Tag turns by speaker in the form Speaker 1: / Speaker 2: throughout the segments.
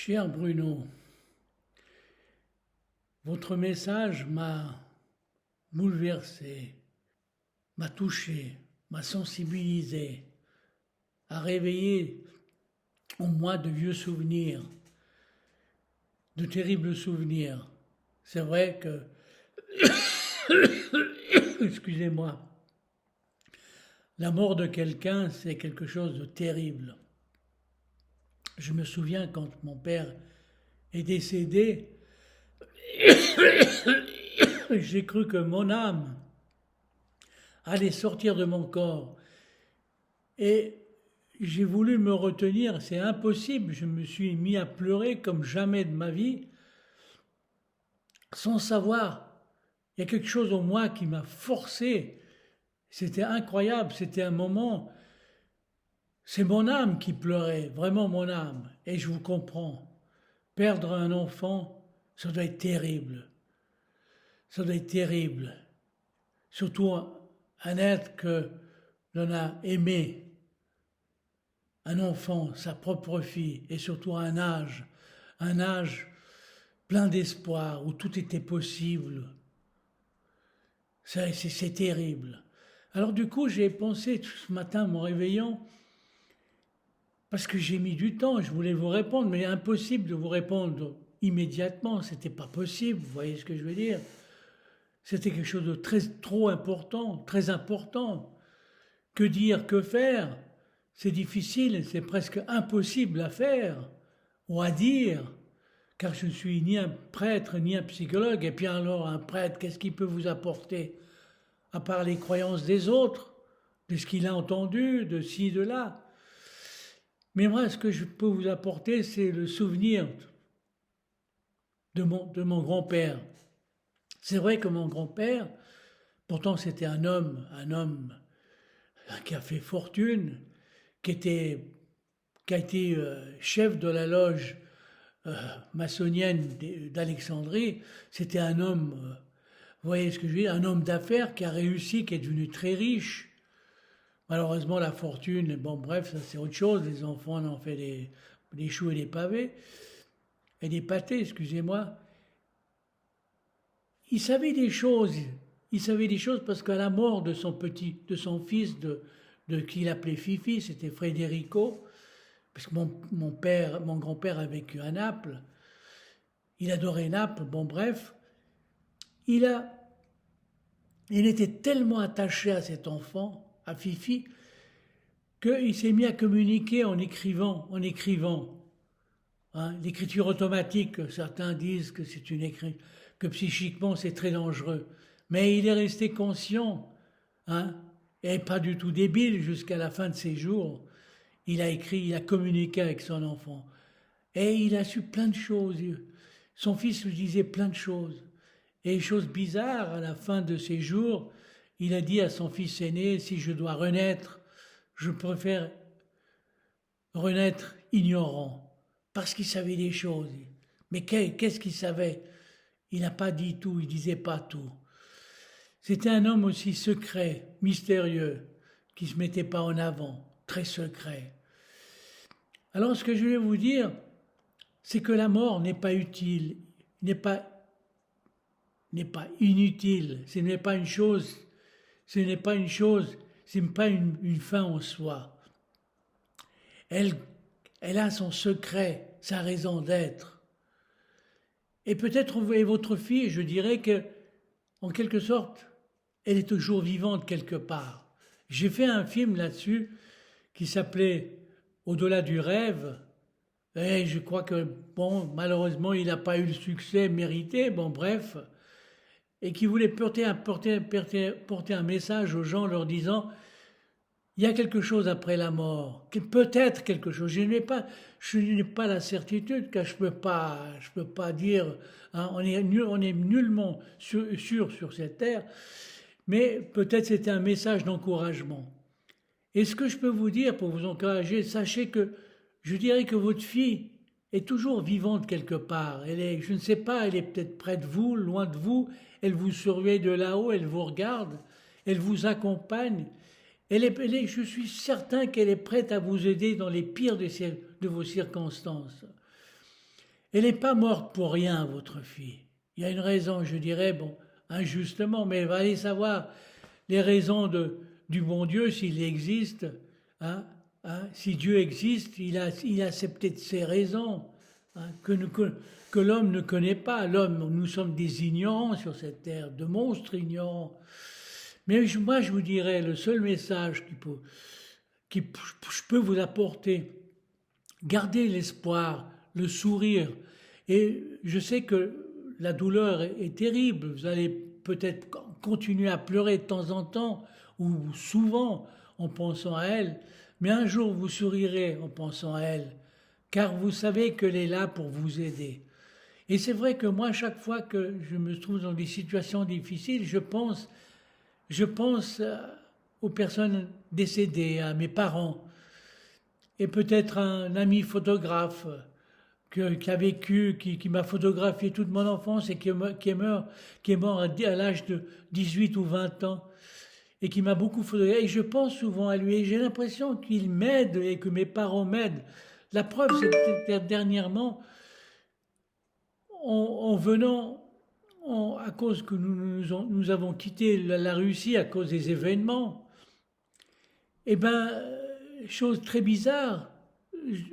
Speaker 1: Cher Bruno, votre message m'a bouleversé, m'a touché, m'a sensibilisé, a réveillé en moi de vieux souvenirs, de terribles souvenirs. C'est vrai que, excusez-moi, la mort de quelqu'un, c'est quelque chose de terrible. Je me souviens quand mon père est décédé, j'ai cru que mon âme allait sortir de mon corps. Et j'ai voulu me retenir, c'est impossible. Je me suis mis à pleurer comme jamais de ma vie, sans savoir. Il y a quelque chose en moi qui m'a forcé. C'était incroyable, c'était un moment. C'est mon âme qui pleurait, vraiment mon âme. Et je vous comprends. Perdre un enfant, ça doit être terrible. Ça doit être terrible. Surtout un être que l'on a aimé, un enfant, sa propre fille, et surtout un âge plein d'espoir, où tout était possible. C'est terrible. Alors du coup, j'ai pensé ce matin, en me réveillant, parce que j'ai mis du temps, je voulais vous répondre, mais impossible de vous répondre immédiatement, c'était pas possible, vous voyez ce que je veux dire. C'était quelque chose de trop important, très important. Que dire, que faire? C'est difficile, c'est presque impossible à faire ou à dire, car je ne suis ni un prêtre ni un psychologue. Et puis alors, un prêtre, qu'est-ce qu'il peut vous apporter? À part les croyances des autres, de ce qu'il a entendu, de ci, de là. Mais moi, ce que je peux vous apporter, c'est le souvenir de mon grand-père. C'est vrai que mon grand-père, pourtant c'était un homme qui a fait fortune, qui a été chef de la loge maçonnienne d'Alexandrie. C'était un homme, vous voyez ce que je veux dire, un homme d'affaires qui a réussi, qui est devenu très riche. Malheureusement, la fortune, bon bref, ça c'est autre chose. Les enfants en ont fait des choux et des pavés, et des pâtés, excusez-moi. Il savait des choses. Il savait des choses parce qu'à la mort de son fils, de qui il appelait Fifi, c'était Federico, parce que mon grand-père a vécu à Naples. Il adorait Naples, bon bref. Il a, il était tellement attaché à cet enfant, à Fifi, qu'il s'est mis à communiquer en écrivant, Hein. L'écriture automatique, certains disent que c'est que psychiquement c'est très dangereux. Mais il est resté conscient, hein, et pas du tout débile jusqu'à la fin de ses jours. Il a écrit, il a communiqué avec son enfant. Et il a su plein de choses. Son fils lui disait plein de choses. Et chose bizarre, à la fin de ses jours, il a dit à son fils aîné, si je dois renaître, je préfère renaître ignorant. Parce qu'il savait des choses. Mais qu'est-ce qu'il savait? Il n'a pas dit tout, il disait pas tout. C'était un homme aussi secret, mystérieux, qui ne se mettait pas en avant, très secret. Alors ce que je voulais vous dire, c'est que la mort n'est pas utile, n'est pas inutile, ce n'est pas une chose, c'est pas une fin en soi. Elle, elle a son secret, sa raison d'être. Et peut-être votre fille, je dirais que, en quelque sorte, elle est toujours vivante quelque part. J'ai fait un film là-dessus qui s'appelait Au-delà du rêve. Et je crois que, bon, malheureusement, il n'a pas eu le succès mérité, bon, bref. Et qui voulait porter un message aux gens leur disant il y a quelque chose après la mort, peut-être quelque chose. Je n'ai pas la certitude, car je peux pas dire. Hein, on est nullement sûr sur cette terre, mais peut-être c'était un message d'encouragement. Et ce que je peux vous dire pour vous encourager, sachez que je dirais que votre fille est toujours vivante quelque part. Je ne sais pas, elle est peut-être près de vous, loin de vous. Elle vous surveille de là-haut, elle vous regarde, elle vous accompagne. Je suis certain qu'elle est prête à vous aider dans les pires de vos circonstances. Elle n'est pas morte pour rien, votre fille. Il y a une raison, je dirais, bon, injustement, mais elle va aller savoir les raisons du bon Dieu, s'il existe. Hein, si Dieu existe, il a peut-être ses raisons hein, que l'homme ne connaît pas. L'homme, nous sommes des ignorants sur cette terre, de monstres ignorants. Mais moi, je vous dirais, le seul message que je peux vous apporter, gardez l'espoir, le sourire. Et je sais que la douleur est terrible. Vous allez peut-être continuer à pleurer de temps en temps ou souvent en pensant à elle. Mais un jour, vous sourirez en pensant à elle, car vous savez qu'elle est là pour vous aider. Et c'est vrai que moi, chaque fois que je me trouve dans des situations difficiles, je pense aux personnes décédées, à mes parents, et peut-être un ami photographe qui a vécu, qui m'a photographié toute mon enfance et qui est mort à l'âge de 18 ou 20 ans et qui m'a beaucoup photographié. Et je pense souvent à lui et j'ai l'impression qu'il m'aide et que mes parents m'aident. La preuve, c'est que dernièrement, en venant, à cause que nous avons quitté la Russie à cause des événements, eh bien, chose très bizarre,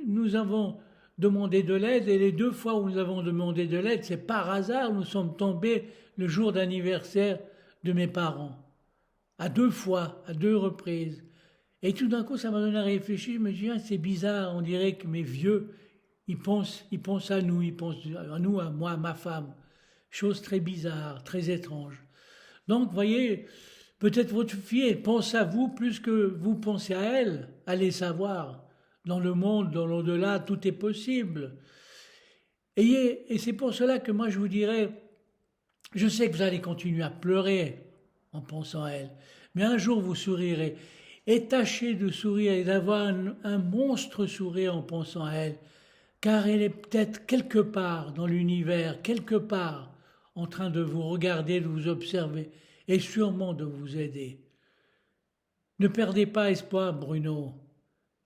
Speaker 1: nous avons demandé de l'aide et les deux fois où nous avons demandé de l'aide, c'est par hasard, nous sommes tombés le jour d'anniversaire de mes parents. À deux fois, à deux reprises. Et tout d'un coup, ça m'a donné à réfléchir. Je me dis, ah, c'est bizarre, on dirait que mes vieux, ils pensent à nous, ils pensent à nous, à moi, à ma femme. Chose très bizarre, très étrange. Donc, voyez, peut-être votre fille, elle pense à vous plus que vous pensez à elle. Allez savoir. Dans le monde, dans l'au-delà, tout est possible. Et c'est pour cela que moi, je vous dirais, je sais que vous allez continuer à pleurer en pensant à elle, mais un jour vous sourirez. Et tâchez de sourire et d'avoir un monstre sourire en pensant à elle, car elle est peut-être quelque part dans l'univers, quelque part, en train de vous regarder, de vous observer, et sûrement de vous aider. Ne perdez pas espoir, Bruno.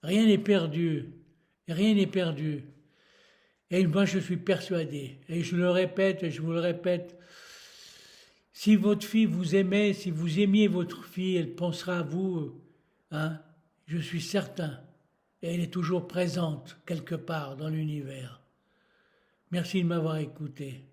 Speaker 1: Rien n'est perdu. Rien n'est perdu. Et moi, je suis persuadé, et je le répète, et je vous le répète, si votre fille vous aimait, si vous aimiez votre fille, elle pensera à vous, hein, je suis certain. Et elle est toujours présente quelque part dans l'univers. Merci de m'avoir écouté.